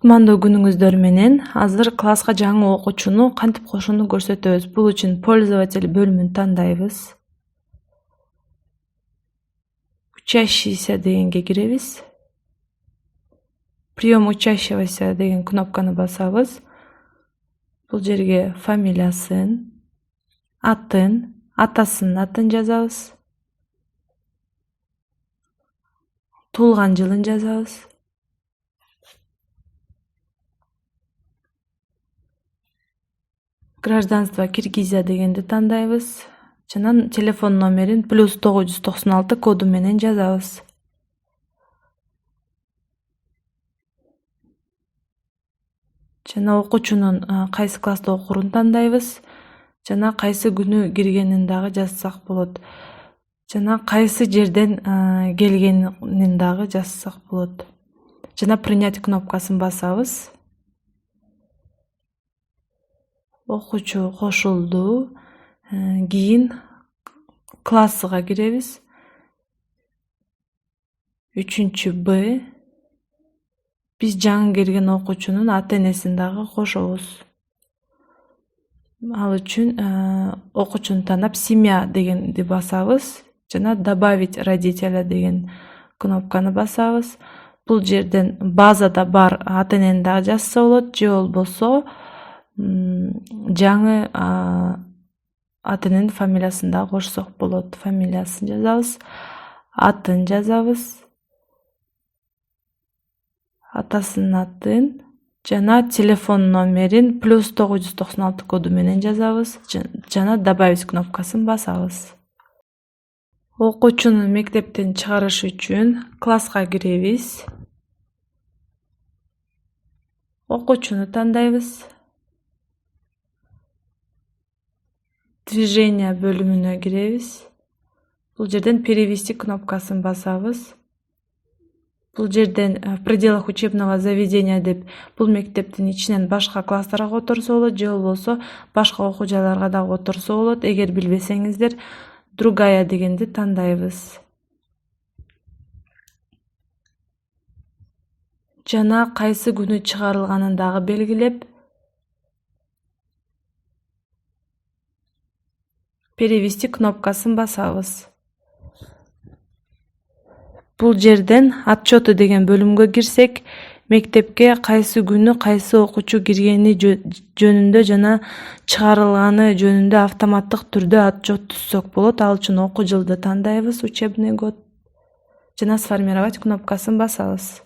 Кутмандуу күнүңүздөр менен. Азыр класска жаңы окуучуну кантип кошууну көрсөтөбүз. Бул үчүн пользователь бөлүмүн тандайбыз. Учащийся дегенге киребиз. Прием учащегося деген кнопканы басабыз. Бул жерге фамилиясын, атын, атасынын атын жазабыз. Туулган жылын жазабыз. Гражданство Киргизия дегенди тандайбыз. Жана телефон номерин +996 коду менен жазабыз. Жана окуучунун кайсы класста окурун тандайбыз. Жана кайсы күнү киргенин дагы жазсак болот. Жана кайсы жерден келгенин дагы жазсак болот. Жана принять кнопкасын басабыз. Окуучу кошулду. Кийин классыга киребиз. 3-Б. Биз жаңы келген окуучунун ата-энесин дагы кошобуз. Ал үчүн окуучуну тандап семья дегенди басабыз. Жана добавить родителя деген кнопканы басабыз. Бул жерден базада бар ата-энени дагы жазса болот, же болбосо жаңы ата-эненин фамилиясын дагы кошсок болот. Фамилиясын жазабыз, атын жазабыз, атасынын атын жана телефон номерин +996 коду менен жазабыз. Жана добавить кнопкасын басабыз. Окуучуну мектептен чыгарыш үчүн класска киребиз. Окуучуну тандайбыз. Движение бөлүмүнө киребиз. Бул жерден перевести кнопкасын басабыз. Бул жерден в пределах учебного заведения деп бул мектептин ичинен башка класстарга которсо болот, же болбосо башка окуу жайларга дагы которсо болот. Эгер билбесеңиздер, другая дегенди тандайбыз. Жана кайсы күнү чыгарылганын дагы белгилеп, перевести кнопкасын басабыз. Бул жерден отчеты деген бөлүмгө кирсек, мектепке кайсы күнү кайсы окуучу киргени жөнүндө жана чыгарылганы жөнүндө автоматтык түрдө отчет түзсөк болот. Ал үчүн окуу жылды тандайбыз, учебный год. Жана сформировать кнопкасын басабыз.